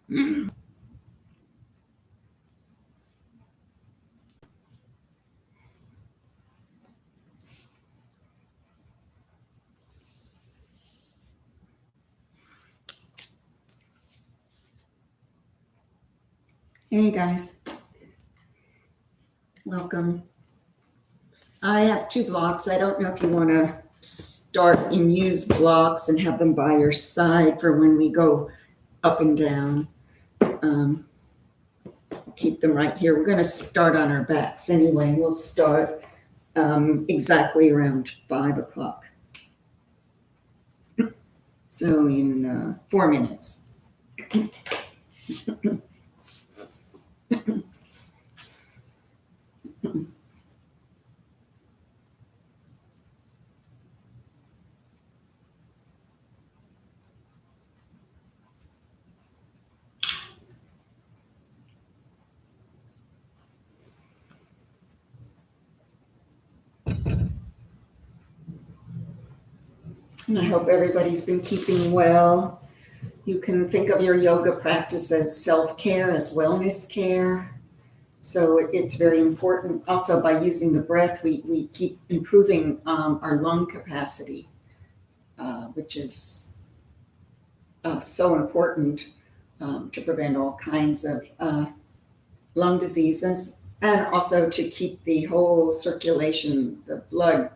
Hey guys, welcome. I have two blocks. I don't know if you want to start and use blocks and have them by your side for when we go up and down. Keep them right here. We're going to start on our backs anyway. We'll start exactly around 5 o'clock. So in 4 minutes. And I hope everybody's been keeping well. You can think of your yoga practice as self-care, as wellness care. So it's very important. Also, by using the breath, we keep improving our lung capacity, which is so important to prevent all kinds of lung diseases, and also to keep the whole circulation, the blood,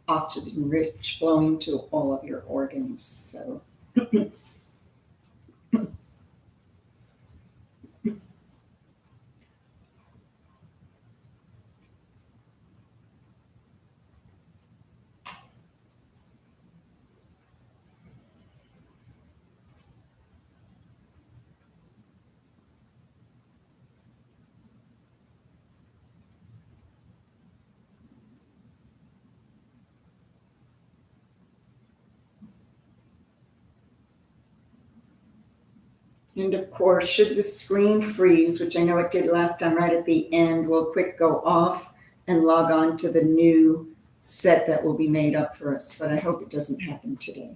oxygen rich, flowing to all of your organs. So and of course, should the screen freeze, which I know it did last time, right at the end, we'll quick go off and log on to the new set that will be made up for us. But I hope it doesn't happen today.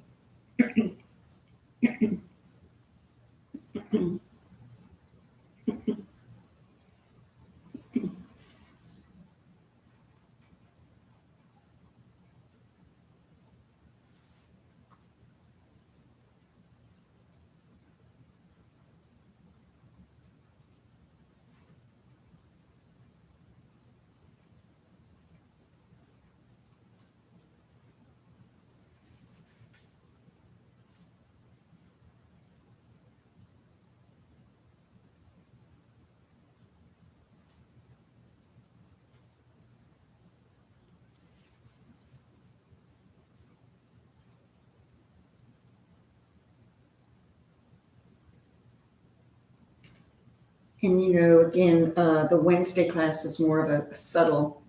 And again, the Wednesday class is more of a subtle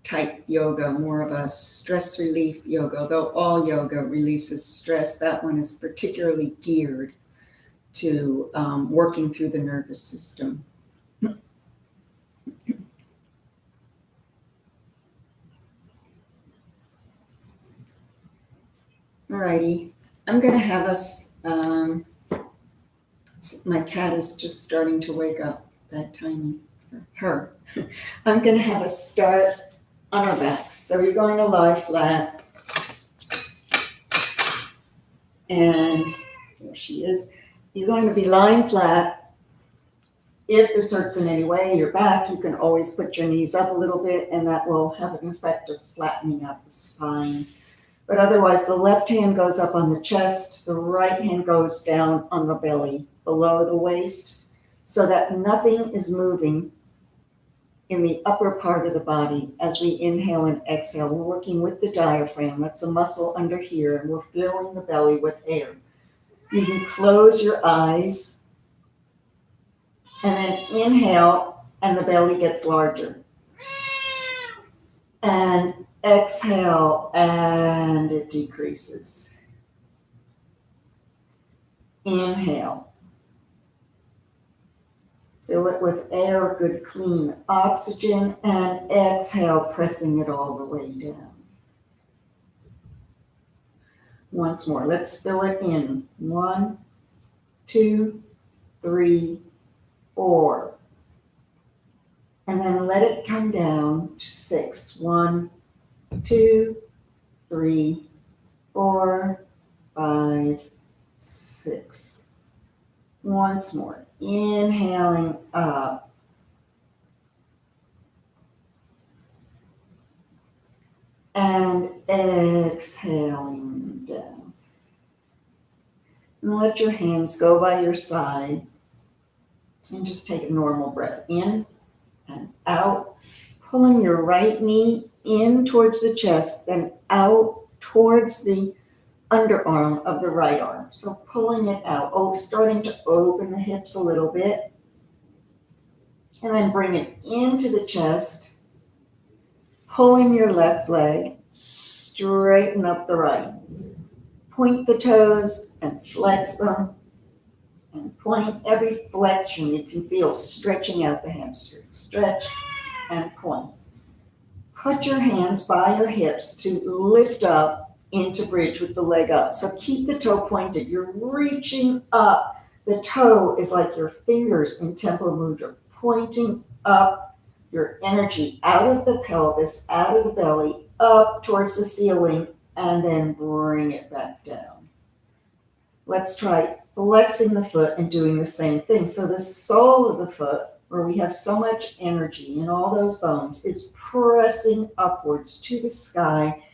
type yoga, more of a stress relief yoga. Though all yoga releases stress, that one is particularly geared to working through the nervous system. Alrighty, I'm going to have us, my cat is just starting to wake up, that timing for her. I'm going to have us start on our backs. So you're going to lie flat. And there she is. You're going to be lying flat. If this hurts in any way, your back, you can always put your knees up a little bit, and that will have an effect of flattening out the spine. But otherwise, the left hand goes up on the chest, the right hand goes down on the belly, below the waist, so that nothing is moving in the upper part of the body as we inhale and exhale. We're working with the diaphragm. That's a muscle under here, and we're filling the belly with air. You can close your eyes and then inhale, and the belly gets larger. And exhale, and it decreases. Inhale. Fill it with air, good clean oxygen, and exhale, pressing it all the way down. Once more, let's fill it in. 1, 2, 3, 4. And then let it come down to 6. 1, 2, 3, 4, 5, 6. Once more. Inhaling up. And exhaling down. And let your hands go by your side. And just take a normal breath in and out. Pulling your right knee in towards the chest, then out towards the underarm of the right arm. So pulling it out. Starting to open the hips a little bit. And then bring it into the chest. Pulling your left leg. Straighten up the right. Point the toes and flex them. And point every flexion you can feel stretching out the hamstring. Stretch and point. Put your hands by your hips to lift up into bridge with the leg up. So keep the toe pointed. You're reaching up. The toe is like your fingers in Temple Mudra, pointing up your energy out of the pelvis, out of the belly, up towards the ceiling, and then bring it back down. Let's try flexing the foot and doing the same thing. So the sole of the foot, where we have so much energy in all those bones, is pressing upwards to the sky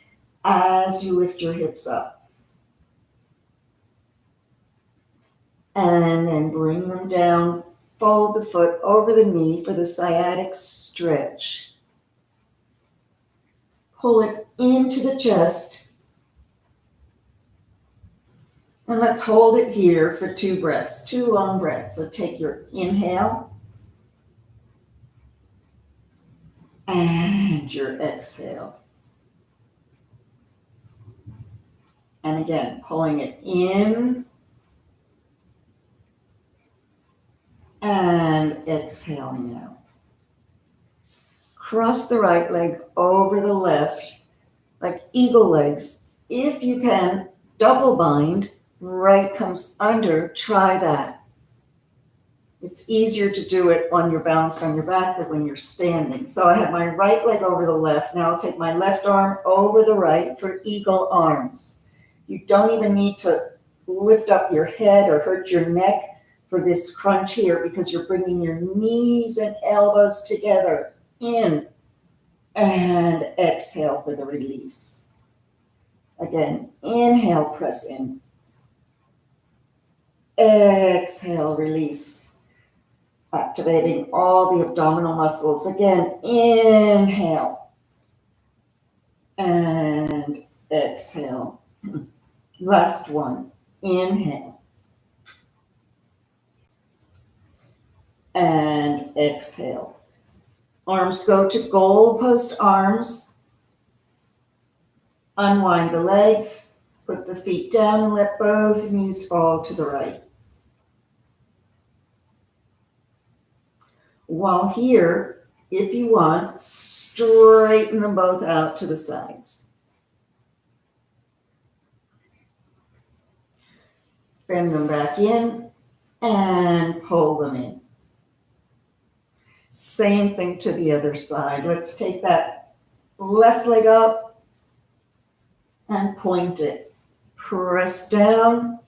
as you lift your hips up. And then bring them down. Fold the foot over the knee for the sciatic stretch. Pull it into the chest. And let's hold it here for 2 breaths, 2 long breaths. So take your inhale and your exhale. And again, pulling it in and exhaling out. Cross the right leg over the left, like eagle legs. If you can, double bind, right comes under, try that. It's easier to do it when you're balanced on your back than when you're standing. So I have my right leg over the left. Now I'll take my left arm over the right for eagle arms. You don't even need to lift up your head or hurt your neck for this crunch here because you're bringing your knees and elbows together. In and exhale for the release. Again, inhale, press in. Exhale, release. Activating all the abdominal muscles. Again, inhale and exhale. Last one. Inhale and exhale. Arms go to goalpost arms. Unwind the legs. Put the feet down and let both knees fall to the right. While here, if you want, straighten them both out to the sides. Bend them back in and pull them in. Same thing to the other side. Let's take that left leg up and point it. Press down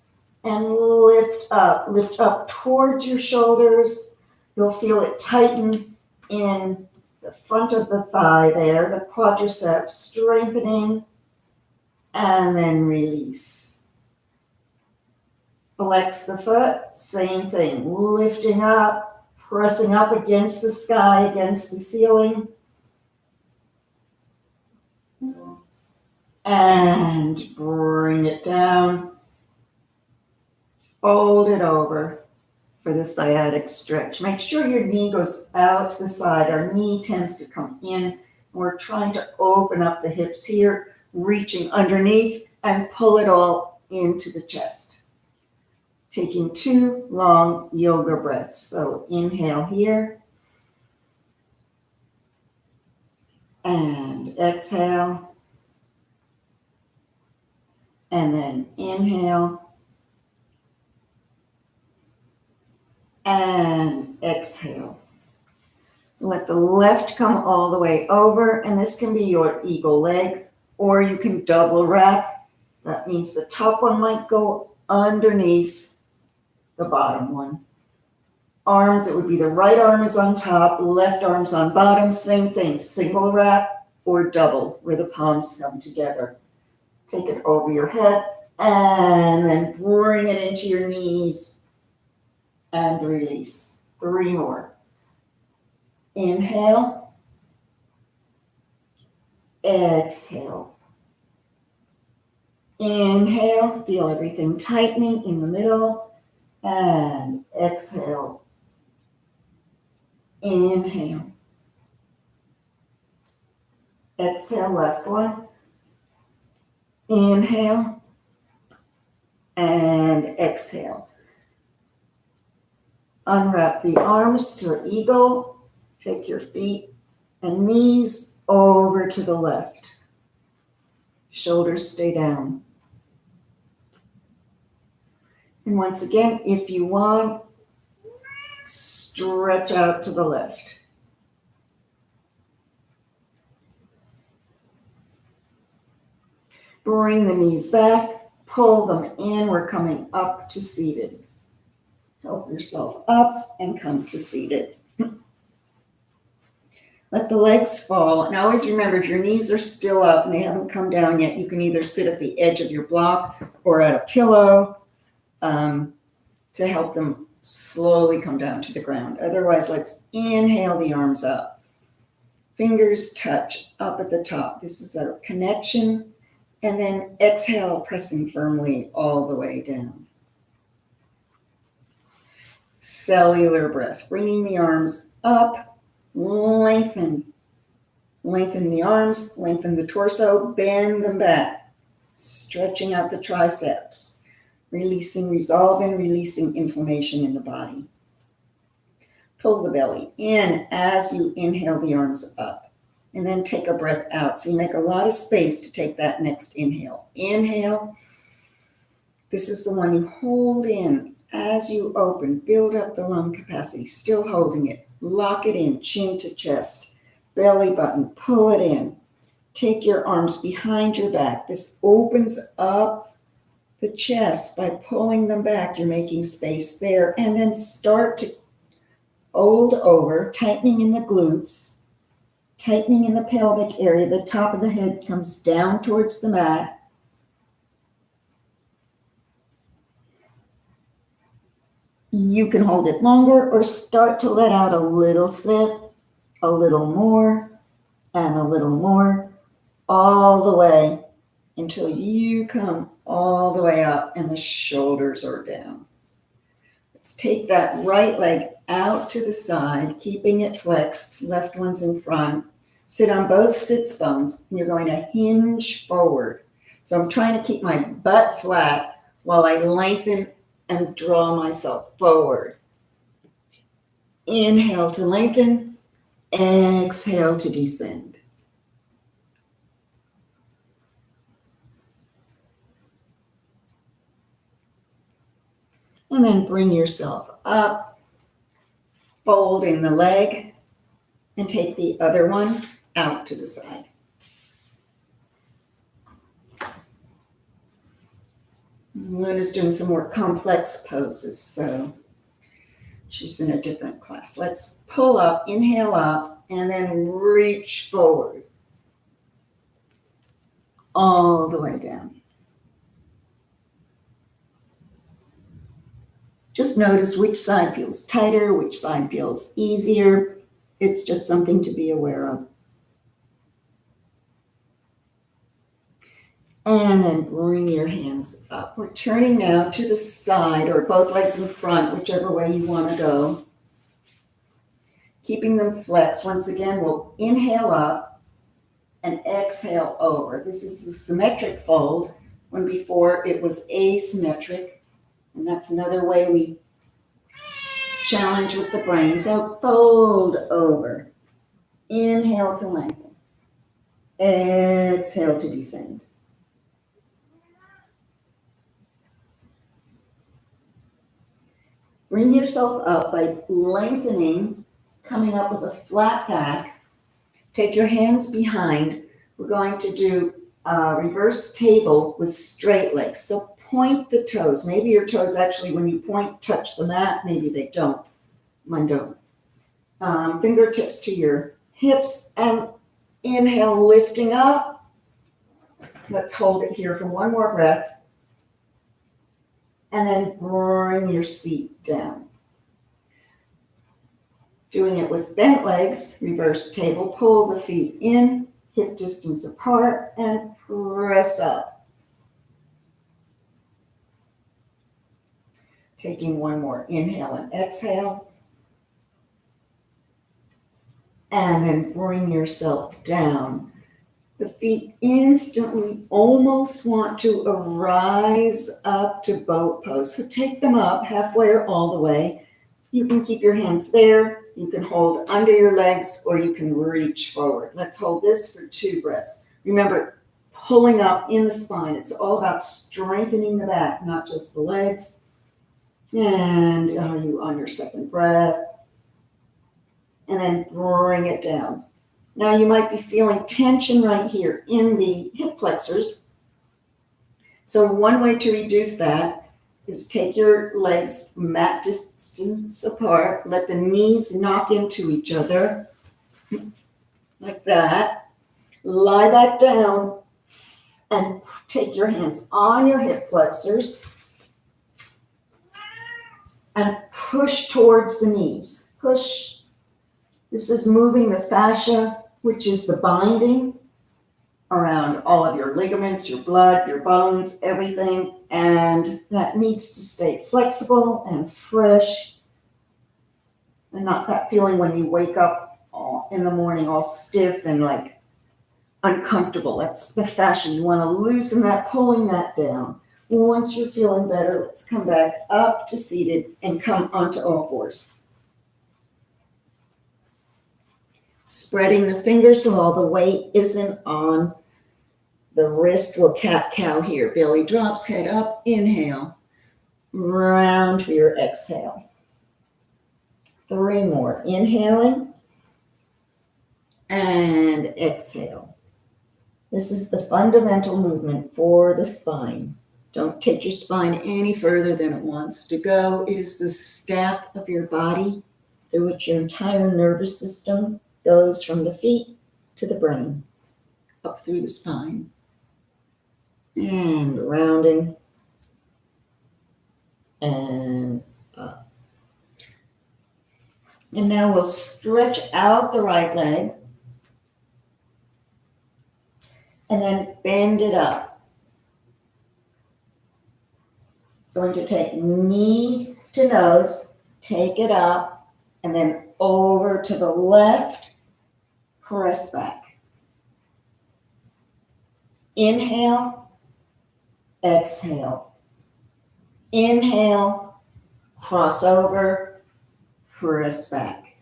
and lift up. Lift up towards your shoulders. You'll feel it tighten in the front of the thigh there, the quadriceps strengthening, and then release. Flex the foot, same thing, lifting up, pressing up against the sky, against the ceiling. And bring it down. Fold it over for the sciatic stretch. Make sure your knee goes out to the side. Our knee tends to come in. We're trying to open up the hips here, reaching underneath and pull it all into the chest. Taking 2 long yoga breaths. So inhale here and exhale. And then inhale exhale. Let the left come all the way over, and this can be your eagle leg, or you can double wrap. That means the top one might go underneath the bottom one. Arms, it would be the right arm is on top, left arm's on bottom, same thing, single wrap or double, where the palms come together. Take it over your head, and then bring it into your knees and release. 3 more. Inhale, exhale. Inhale, feel everything tightening in the middle, and exhale. Inhale. Exhale, last one. Inhale, and exhale. Unwrap the arms to an eagle. Take your feet and knees over to the left. Shoulders stay down. And once again, if you want, stretch out to the left. Bring the knees back, pull them in. We're coming up to seated. Help yourself up and come to seated. Let the legs fall. And always remember, if your knees are still up and they haven't come down yet, you can either sit at the edge of your block or at a pillow to help them slowly come down to the ground. Otherwise, let's inhale the arms up. Fingers touch up at the top. This is a connection. And then exhale, pressing firmly all the way down. Cellular breath, bringing the arms up, lengthen. Lengthen the arms, lengthen the torso, bend them back, stretching out the triceps, releasing, resolving, releasing inflammation in the body. Pull the belly in as you inhale the arms up, and then take a breath out. So you make a lot of space to take that next inhale. Inhale. This is the one you hold in as you open. Build up the lung capacity, still holding it. Lock it in, chin to chest. Belly button, pull it in. Take your arms behind your back. This opens up the chest by pulling them back. You're making space there. And then start to fold over, tightening in the glutes, tightening in the pelvic area. The top of the head comes down towards the mat. You can hold it longer or start to let out a little sip. A little more, and a little more, all the way until you come all the way up and the shoulders are down. Let's take that right leg out to the side, keeping it flexed, left one's in front. Sit on both sits bones, and you're going to hinge forward. So I'm trying to keep my butt flat while I lengthen and draw myself forward. Inhale to lengthen. Exhale to descend. And then bring yourself up, fold in the leg, and take the other one out to the side. Luna's doing some more complex poses, so she's in a different class. Let's pull up, inhale up, and then reach forward. All the way down. Just notice which side feels tighter, which side feels easier. It's just something to be aware of. And then bring your hands up. We're turning now to the side or both legs in front, whichever way you want to go. Keeping them flexed. Once again, we'll inhale up and exhale over. This is a symmetric fold when before it was asymmetric. And that's another way we challenge with the brain. So fold over. Inhale to lengthen. Exhale to descend. Bring yourself up by lengthening, coming up with a flat back. Take your hands behind. We're going to do a reverse table with straight legs. So point the toes. Maybe your toes actually, when you point, touch the mat. Maybe they don't. Mine don't. Fingertips to your hips and inhale, lifting up. Let's hold it here for one more breath. And then bring your seat down. Doing it with bent legs, reverse table, pull the feet in, hip distance apart, and press up. Taking one more inhale and exhale. And then bring yourself down. The feet instantly almost want to rise up to boat pose. So take them up halfway or all the way. You can keep your hands there. You can hold under your legs or you can reach forward. Let's hold this for 2 breaths. Remember, pulling up in the spine. It's all about strengthening the back, not just the legs. And you on your second breath. And then bring it down. Now you might be feeling tension right here in the hip flexors. So one way to reduce that is take your legs mat distance apart. Let the knees knock into each other like that. Lie back down and take your hands on your hip flexors and push towards the knees. Push. This is moving the fascia, which is the binding around all of your ligaments, your blood, your bones, everything. And that needs to stay flexible and fresh and not that feeling when you wake up in the morning all stiff and like uncomfortable. That's the fascia. You want to loosen that, pulling that down. Once you're feeling better, let's come back up to seated and come onto all fours. Spreading the fingers so all the weight isn't on the wrist. We'll cat-cow here. Belly drops, head up, inhale. Round for your exhale. 3 more. Inhaling and exhale. This is the fundamental movement for the spine. Don't take your spine any further than it wants to go. It is the staff of your body through which your entire nervous system goes from the feet to the brain, up through the spine. And rounding and up. And now we'll stretch out the right leg and then bend it up. Going to take knee to nose, take it up, and then over to the left. Press back. Inhale, exhale. Inhale, cross over, press back.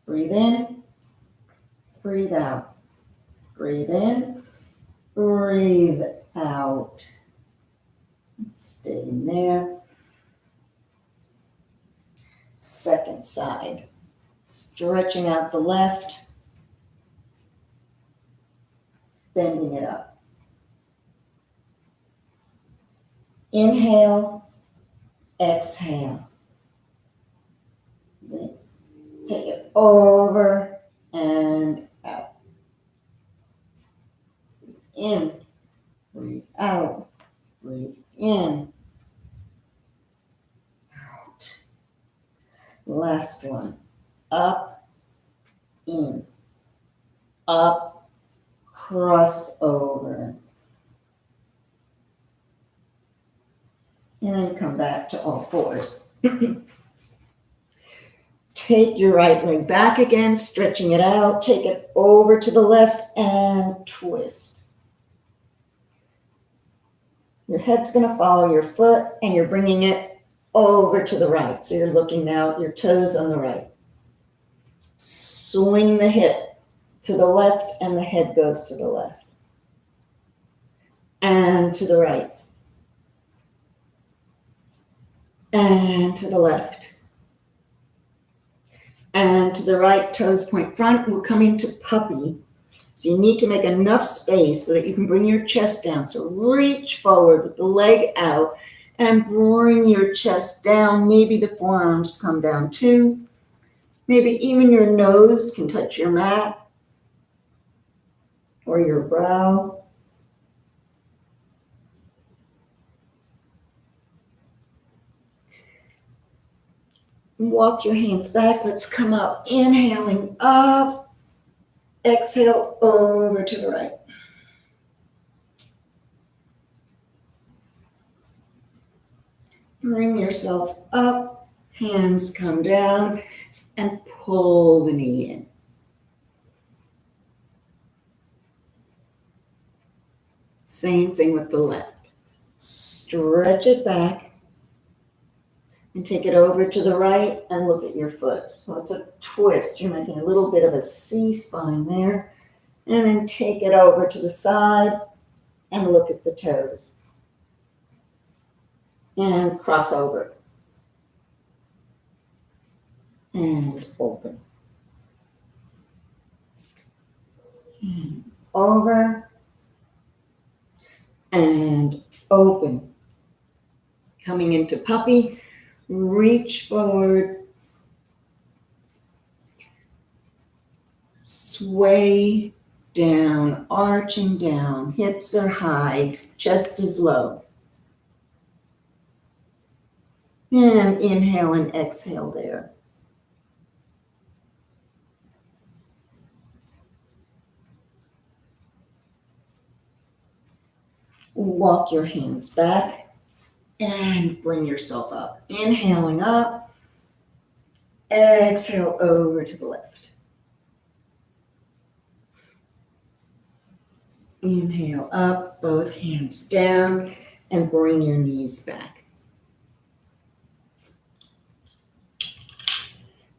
Breathe in, breathe out. Breathe in, breathe out. Stay in there. Second side. Stretching out the left, bending it up. Inhale, exhale. Then take it over and out. In, breathe out, breathe in, out. Last one. Up, in, up, cross over. And then come back to all fours. Take your right leg back again, stretching it out. Take it over to the left and twist. Your head's going to follow your foot and you're bringing it over to the right. So you're looking now at your toes on the right. Swing the hip to the left and the head goes to the left. And to the right. and to the left. And to the right, toes point front. We'll come into puppy. So you need to make enough space so that you can bring your chest down. So reach forward with the leg out and bring your chest down. Maybe the forearms come down too. Maybe even your nose can touch your mat or your brow. Walk your hands back. Let's come up. Inhaling up. Exhale over to the right. Bring yourself up. Hands come down and pull the knee in. Same thing with the left. Stretch it back. And take it over to the right and look at your foot. So it's a twist. You're making a little bit of a C-spine there. And then take it over to the side and look at the toes. And cross over. And open. And over. And open. Coming into puppy. Reach forward, sway down, arching down, hips are high, chest is low. And inhale and exhale there. Walk your hands back. And bring yourself up. Inhaling up. Exhale over to the left. Inhale up, both hands down, and bring your knees back.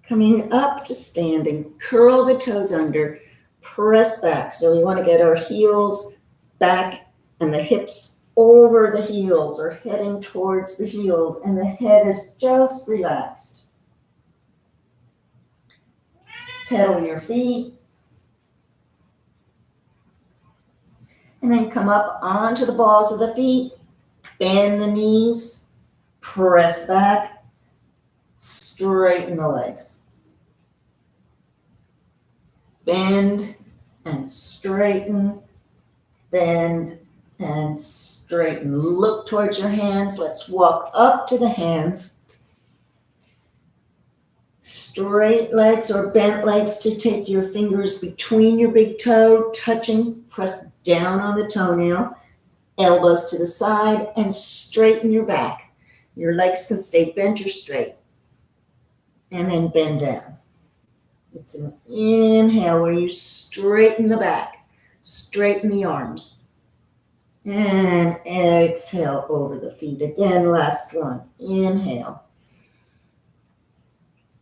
Coming up to standing, curl the toes under, press back. So we want to get our heels back and the hips over the heels or heading towards the heels, and the head is just relaxed. Pedal your feet. And then come up onto the balls of the feet, bend the knees, press back, straighten the legs. Bend and straighten, bend and straighten. Look towards your hands. Let's walk up to the hands. Straight legs or bent legs to take your fingers between your big toe, touching, press down on the toenail, elbows to the side, and straighten your back. Your legs can stay bent or straight. And then bend down. It's an inhale where you straighten the back, straighten the arms. And exhale over the feet. Again, last one. Inhale.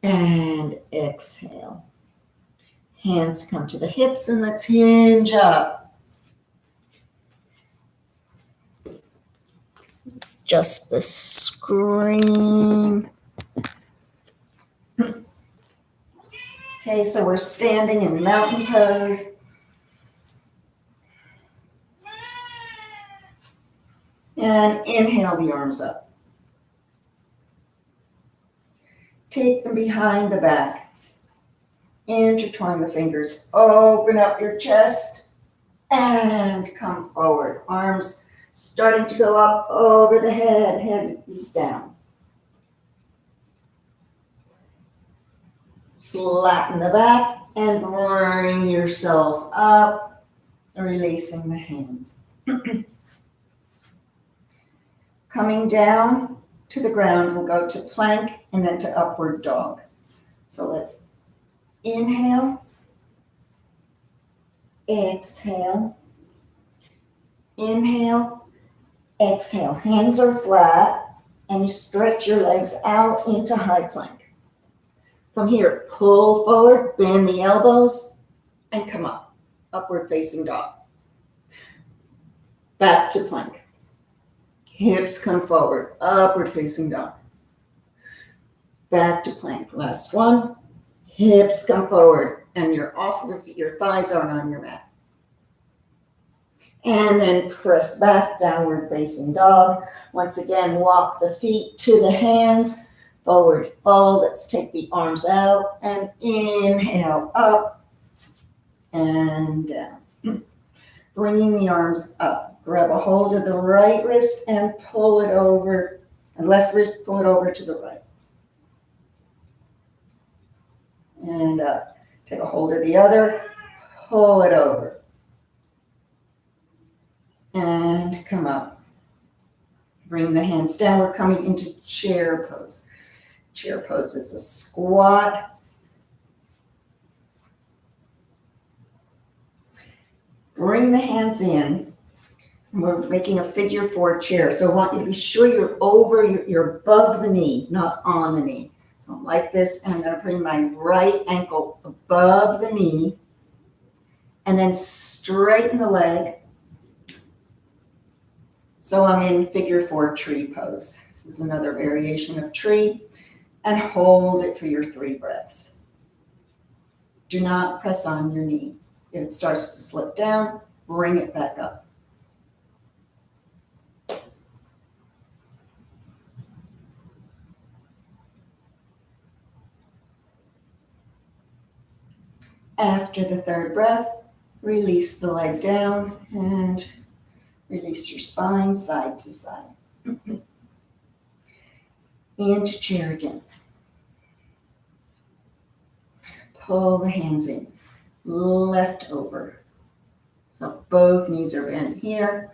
And exhale. Hands come to the hips and let's hinge up. Just the screen. Okay, so we're standing in mountain pose. And inhale the arms up. Take them behind the back. Intertwine the fingers. Open up your chest and come forward. Arms starting to go up over the head. Head is down. Flatten the back and bring yourself up, releasing the hands. Coming down to the ground, we'll go to plank and then to upward dog. So let's inhale, exhale, inhale, exhale. Hands are flat and you stretch your legs out into high plank. From here, pull forward, bend the elbows, and come up, upward facing dog. Back to plank. Hips come forward, upward facing dog. Back to plank. Last one. Hips come forward and you're off your thighs aren't on your mat. And then press back, downward facing dog. Once again, walk the feet to the hands, forward fold. Let's take the arms out and inhale up and down. Bringing the arms up. Grab a hold of the right wrist and pull it over, and left wrist, pull it over to the right. And up. Take a hold of the other, pull it over. And come up. Bring the hands down. We're coming into chair pose. Chair pose is a squat. Bring the hands in. We're making a figure 4 chair. So I want you to be sure you're over, you're above the knee, not on the knee. So I'm like this, and I'm going to bring my right ankle above the knee, and then straighten the leg. So I'm in figure 4 tree pose. This is another variation of tree, and hold it for your 3 breaths. Do not press on your knee. If it starts to slip down, bring it back up. After the 3rd breath, release the leg down and release your spine side to side. Into chair again. Pull the hands in. Left over. So both knees are bent here.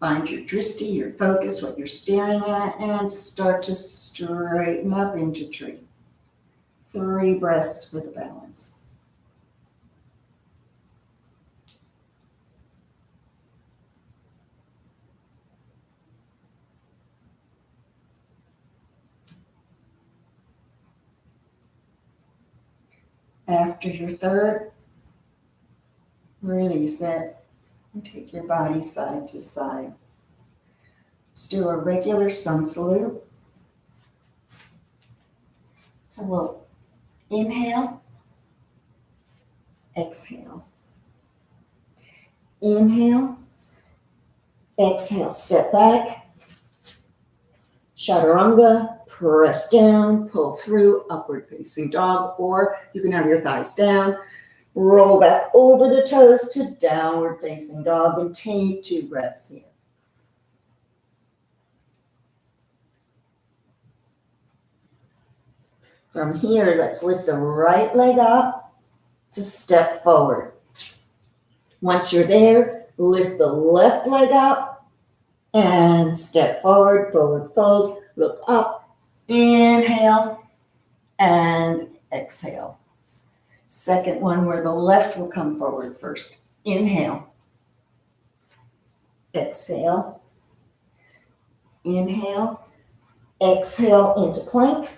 Find your drishti, your focus, what you're staring at, and start to straighten up into tree. 3 breaths for the balance. After your 3rd, release it and take your body side to side. Let's do a regular sun salute. So we'll inhale, exhale. Inhale, exhale, step back. Chaturanga. Press down, pull through, upward facing dog, or you can have your thighs down. Roll back over the toes to downward facing dog and take 2 breaths here. From here, let's lift the right leg up to step forward. Once you're there, lift the left leg up and step forward, forward fold, look up. Inhale and exhale. Second one where the left will come forward first. Inhale. Exhale. Inhale. Exhale into plank.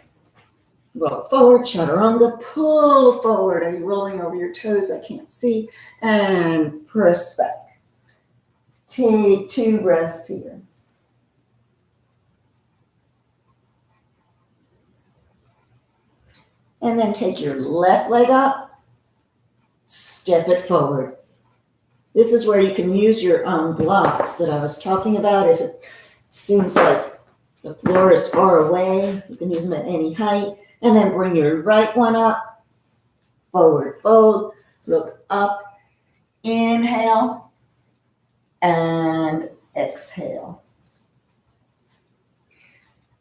Roll forward, chaturanga, pull forward. Are you rolling over your toes? I can't see. And press back. Take 2 breaths here. And then take your left leg up, step it forward. This is where you can use your blocks that I was talking about. If it seems like the floor is far away, you can use them at any height. And then bring your right one up, forward fold, look up, inhale, and exhale.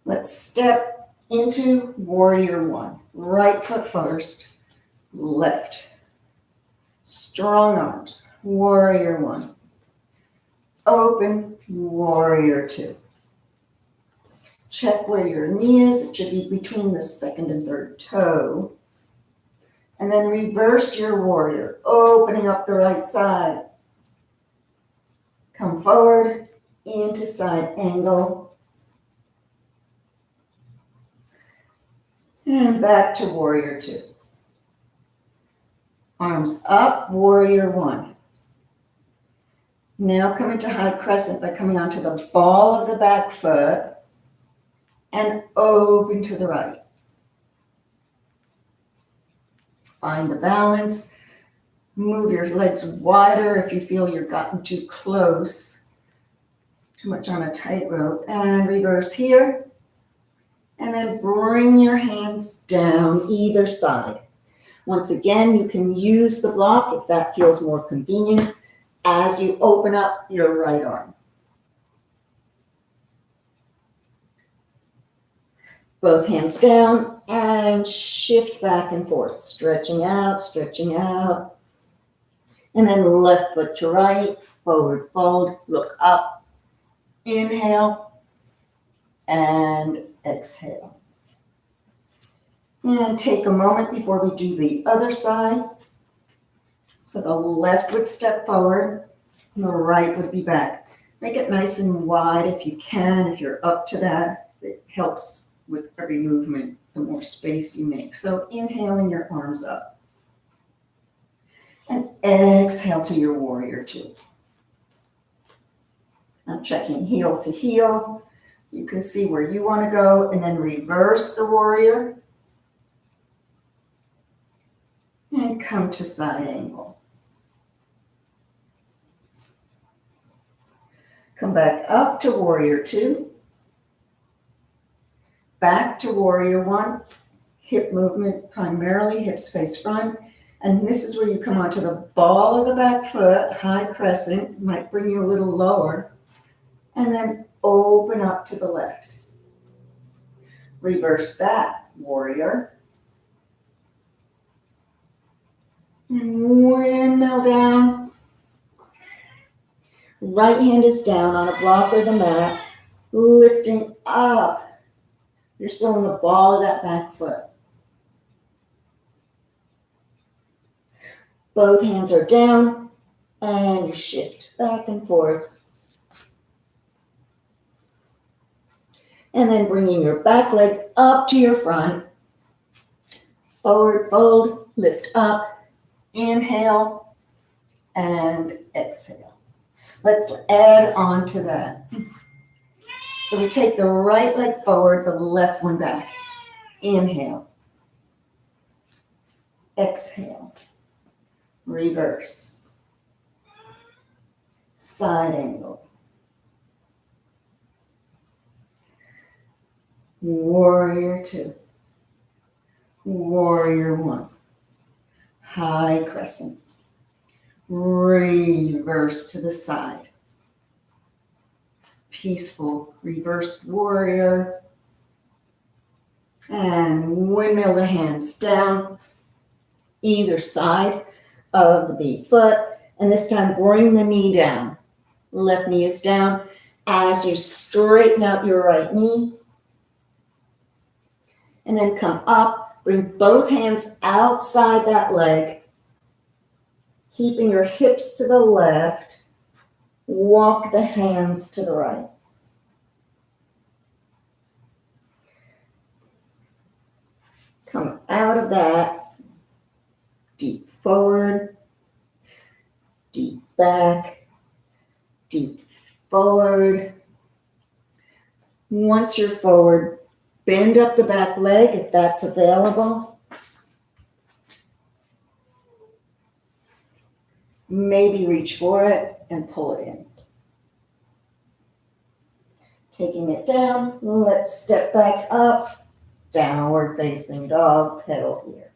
Let's step into warrior 1. Right foot first, left. Strong arms, warrior 1. Open, warrior 2. Check where your knee is. It should be between the 2nd and 3rd toe. And then reverse your warrior, opening up the right side. Come forward into side angle. And back to warrior 2. Arms up, warrior 1. Now come into high crescent by coming onto the ball of the back foot. and open to the right. Find the balance. Move your legs wider if you feel you've gotten too close, too much on a tightrope. And reverse here. And then bring your hands down either side. Once again, you can use the block if that feels more convenient as you open up your right arm. Both hands down and shift back and forth, stretching out, stretching out. And then left foot to right, forward fold, look up, inhale, and exhale. And take a moment before we do the other side. So the left would step forward, and the right would be back. Make it nice and wide if you can, if you're up to that. It helps with every movement, the more space you make. So inhaling your arms up. And exhale to your warrior two. I'm checking heel to heel. You can see where you want to go, and then reverse the warrior. And come to side angle. Come back up to warrior two. Back to warrior one. Hip movement, primarily hips face front. And this is where you come onto the ball of the back foot, high crescent, might bring you a little lower, and then open up to the left. Reverse that, warrior. And windmill down. Right hand is down on a block or the mat, lifting up. You're still in the ball of that back foot. Both hands are down, and you shift back and forth. And then bringing your back leg up to your front. Forward fold, lift up, inhale, and exhale. Let's add on to that. So we take the right leg forward, the left one back. Inhale. Exhale. Reverse. Side angle. Warrior two. Warrior one. High crescent. Reverse to the side. Peaceful reversed warrior. And windmill the hands down either side of the foot. And this time bring the knee down. Left knee is down as you straighten out your right knee. And then come up, bring both hands outside that leg, keeping your hips to the left. Walk the hands to the right. Come out of that, deep forward, deep back, deep forward. Once you're forward, bend up the back leg if that's available. Maybe reach for it and pull it in. Taking it down, let's step back up. Downward facing dog, pedal here.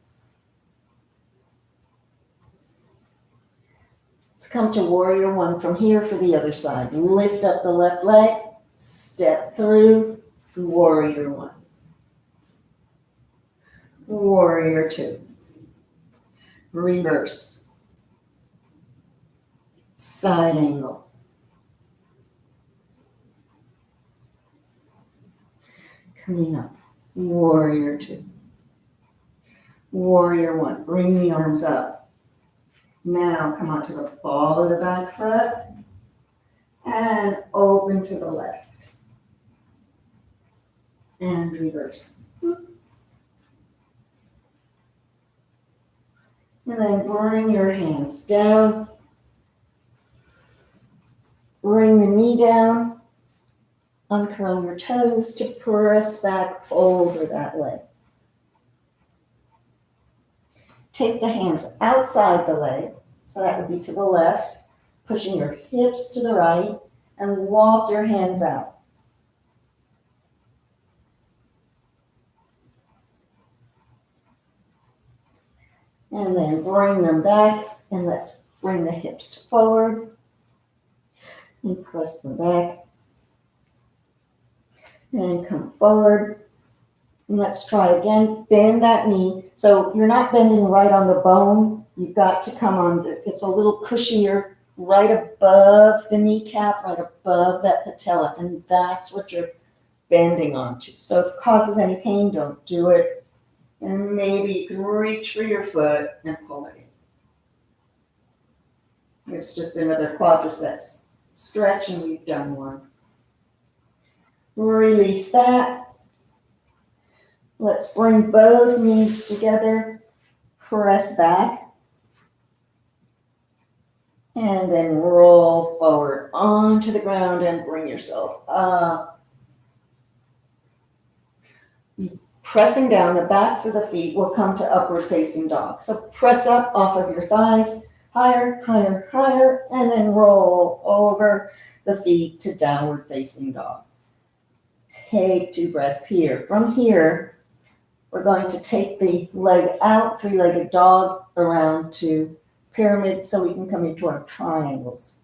Let's come to warrior one from here for the other side. Lift up the left leg, step through, warrior one. Warrior two. Reverse. Side angle. Coming up. Warrior two. Warrior one. Bring the arms up. Now come onto the ball of the back foot and open to the left. And reverse. And then bring your hands down. Bring the knee down. Uncurl your toes to press back over that leg. Take the hands outside the leg, so that would be to the left, pushing your hips to the right, and walk your hands out. And then bring them back, and let's bring the hips forward and press them back. And come forward. And let's try again. Bend that knee. So you're not bending right on the bone. You've got to come on. It's a little cushier right above the kneecap, right above that patella. And that's what you're bending onto. So if it causes any pain, don't do it. And maybe you can reach for your foot and pull it in. It's just another quadriceps stretch, and we've done one. Release that. Let's bring both knees together, press back, and then roll forward onto the ground and bring yourself up. Pressing down, the backs of the feet will come to upward facing dog. So press up off of your thighs, higher, higher, higher, and then roll over the feet to downward facing dog. Take 2 breaths here. From here, we're going to take the leg out, 3-legged dog, around to pyramid so we can come into our triangles.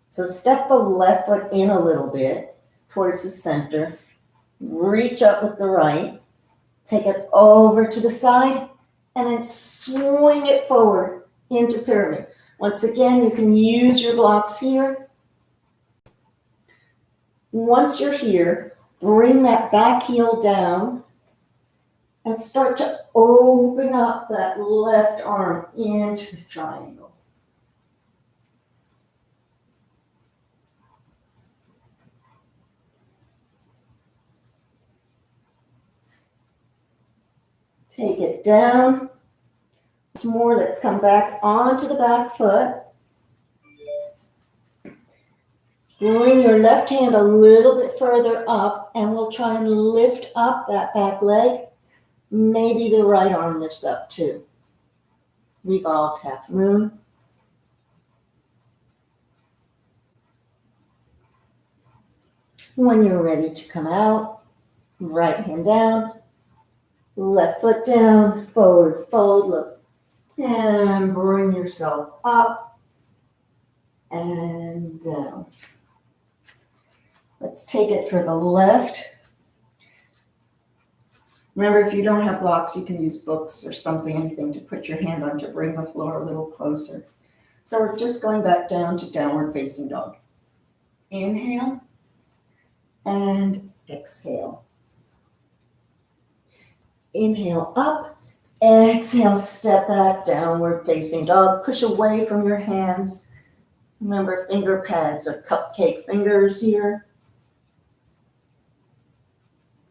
So step the left foot in a little bit towards the center. Reach up with the right. Take it over to the side and then swing it forward into pyramid. Once again, you can use your blocks here. Once you're here, bring that back heel down and start to open up that left arm into the triangle. Take it down. Once more, let's come back onto the back foot. Bring your left hand a little bit further up, and we'll try and lift up that back leg. Maybe the right arm lifts up too. Revolved half moon. When you're ready to come out, right hand down, left foot down, forward fold, look, and bring yourself up and down. Let's take it for the left. Remember, if you don't have blocks, you can use books or something, anything to put your hand on to bring the floor a little closer. So we're just going back down to downward facing dog. Inhale and exhale. Inhale up, exhale, step back, downward facing dog. Push away from your hands. Remember, finger pads or cupcake fingers here.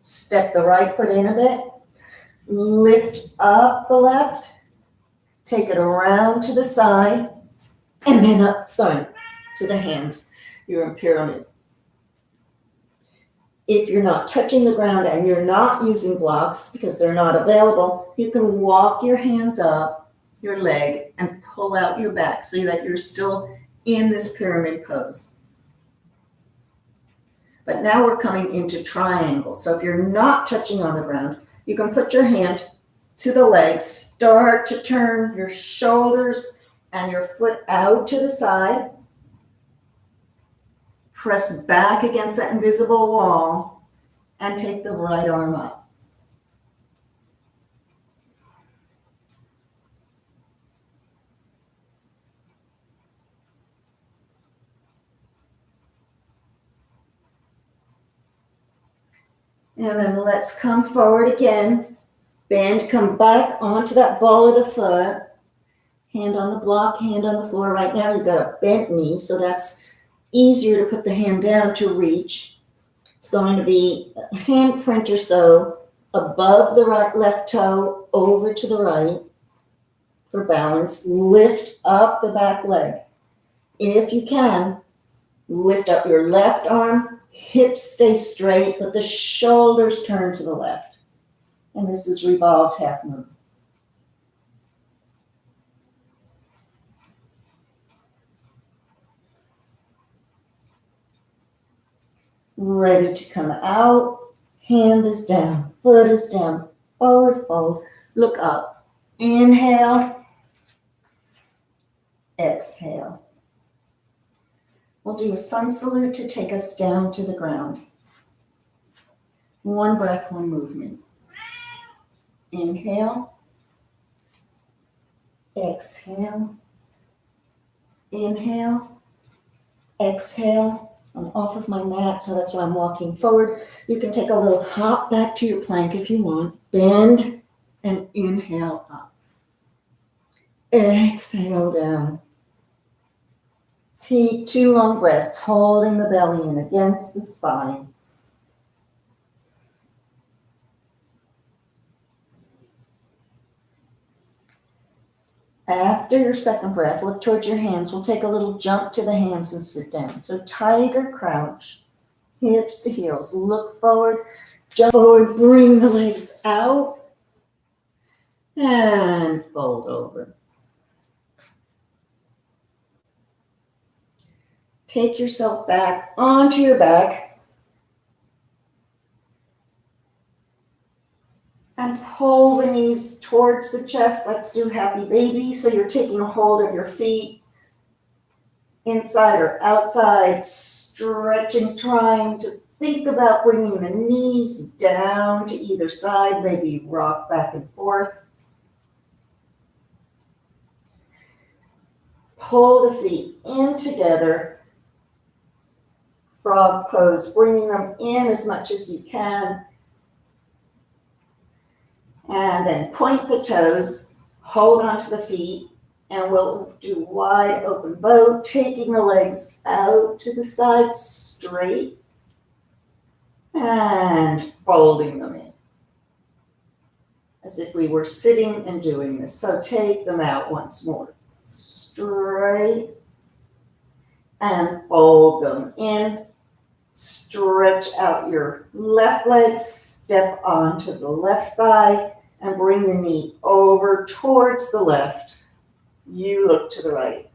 Step the right foot in a bit. Lift up the left. Take it around to the side. And then up front to the hands. You're in pyramid. If you're not touching the ground and you're not using blocks because they're not available, you can walk your hands up your leg and pull out your back so that you're still in this pyramid pose. But now we're coming into triangle. So if you're not touching on the ground, you can put your hand to the legs, start to turn your shoulders and your foot out to the side. Press back against that invisible wall and take the right arm up. And then let's come forward again. Bend, come back onto that ball of the foot. Hand on the block, hand on the floor. Right now you've got a bent knee, so that's easier to put the hand down to reach. It's going to be a hand print or so above the right left toe, over to the right for balance. Lift up the back leg. If you can, Lift up your left arm, hips stay straight, but the shoulders turn to the left. And this is revolved half moon. Ready to come out, hand is down, foot is down, forward fold, look up. Inhale, exhale. We'll do a sun salute to take us down to the ground. One breath, one movement. Inhale, exhale, inhale, exhale. I'm off of my mat, so that's why I'm walking forward. You can take a little hop back to your plank if you want. Bend and inhale up. Exhale down. Take 2 long breaths, holding the belly in against the spine. After your second breath, look towards your hands. We'll take a little jump to the hands and sit down. So tiger crouch, hips to heels. Look forward, jump forward, bring the legs out, and fold over. Take yourself back onto your back. And pull the knees towards the chest. Let's do happy baby. So you're taking a hold of your feet, inside or outside, stretching, trying to think about bringing the knees down to either side, maybe rock back and forth. Pull the feet in together. Frog pose, bringing them in as much as you can. And then point the toes, hold onto the feet, and we'll do wide open boat, taking the legs out to the side straight and folding them in. As if we were sitting and doing this. So take them out once more. Straight and fold them in. Stretch out your left leg, step onto the left thigh, and bring the knee over towards the left. You look to the right.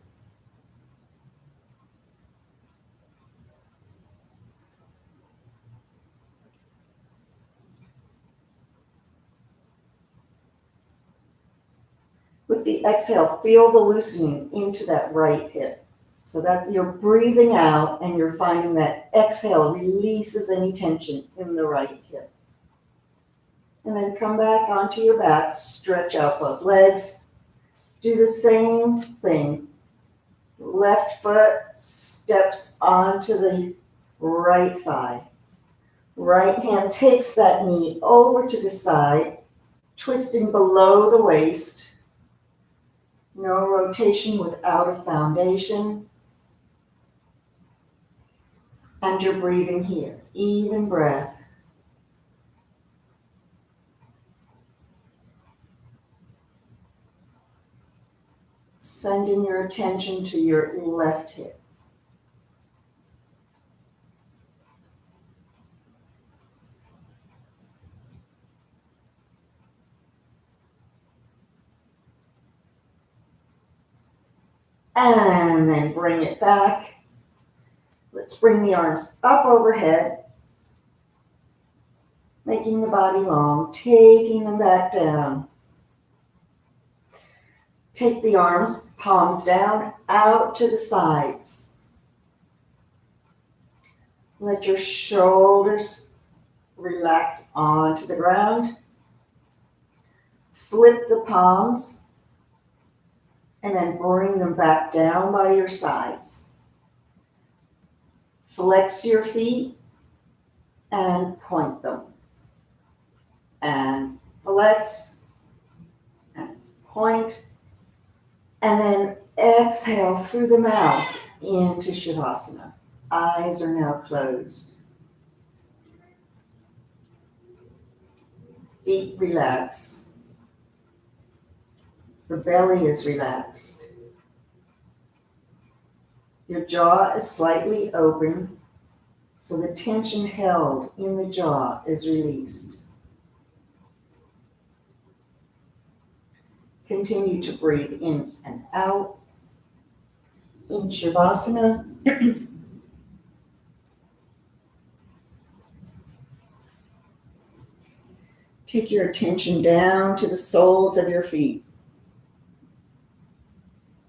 With the exhale, feel the loosening into that right hip. So that you're breathing out and you're finding that exhale releases any tension in the right hip. And then come back onto your back, stretch out both legs. Do the same thing. Left foot steps onto the right thigh. Right hand takes that knee over to the side, twisting below the waist. No rotation without a foundation. And you're breathing here. Even breath. Sending your attention to your left hip. And then bring it back. Let's bring the arms up overhead, making the body long, taking them back down. Take the arms, palms down, out to the sides. Let your shoulders relax onto the ground. Flip the palms and then bring them back down by your sides. Flex your feet and point them. And flex and point. And then exhale through the mouth into Shavasana. Eyes are now closed. Feet relax. The belly is relaxed. Your jaw is slightly open, so the tension held in the jaw is released. Continue to breathe in and out. In Shavasana, take your attention down to the soles of your feet.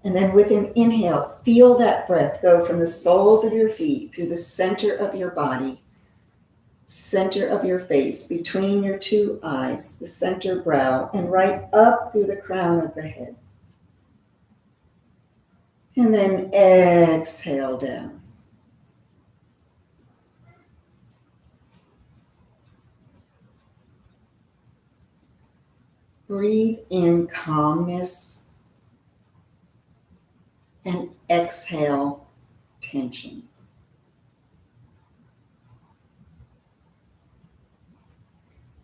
And then with an inhale, feel that breath go from the soles of your feet through the center of your body, center of your face, between your two eyes, the center brow, and right up through the crown of the head. And then exhale down. Breathe in calmness and exhale tension.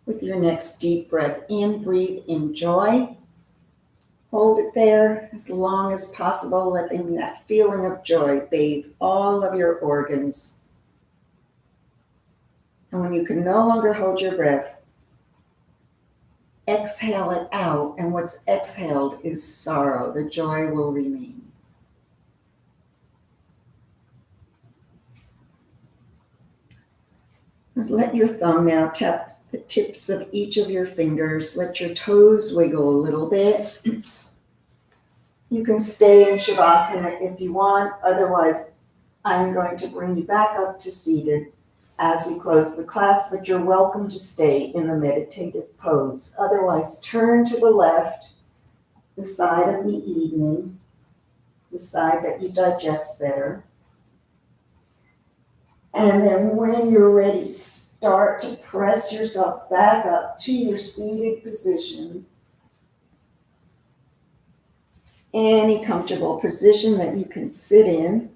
With your next deep breath in, breathe in joy. Hold it there as long as possible, letting that feeling of joy bathe all of your organs. And when you can no longer hold your breath, exhale it out, and what's exhaled is sorrow. The joy will remain. Just let your thumb now tap the tips of each of your fingers. Let your toes wiggle a little bit. You can stay in Shavasana if you want. Otherwise, I'm going to bring you back up to seated as we close the class, but you're welcome to stay in the meditative pose. Otherwise, turn to the left, the side of the evening, the side that you digest better. And then when you're ready, start to press yourself back up to your seated position. Any comfortable position that you can sit in.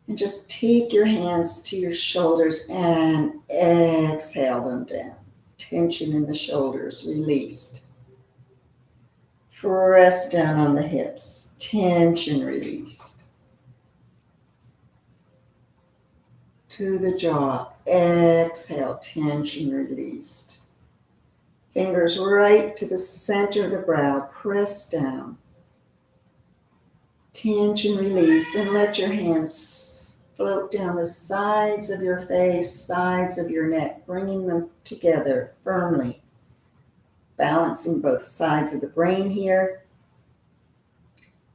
And just take your hands to your shoulders and exhale them down. Tension in the shoulders released. Press down on the hips. Tension released. To the jaw. Exhale. Tension released. Fingers right to the center of the brow. Press down. Tension released, and let your hands float down the sides of your face, sides of your neck, bringing them together firmly. Balancing both sides of the brain here.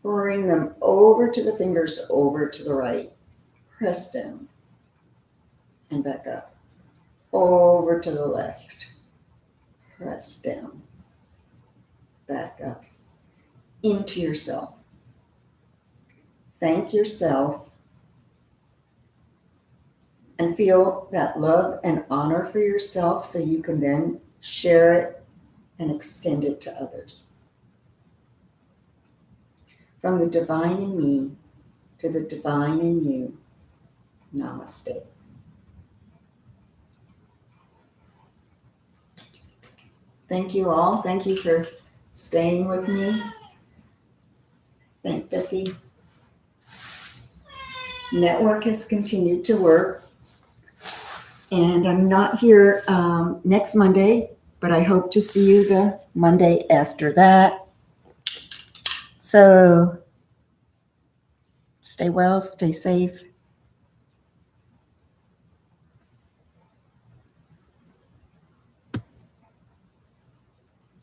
Bring them over to the fingers, over to the right. Press down and back up. Over to the left. Press down. Back up. Into yourself. Thank yourself and feel that love and honor for yourself so you can then share it and extend it to others. From the divine in me to the divine in you, namaste. Thank you all. Thank you for staying with me. Thank Becky. Network has continued to work, and I'm not here next Monday, but I hope to see you the Monday after that. So stay well, stay safe,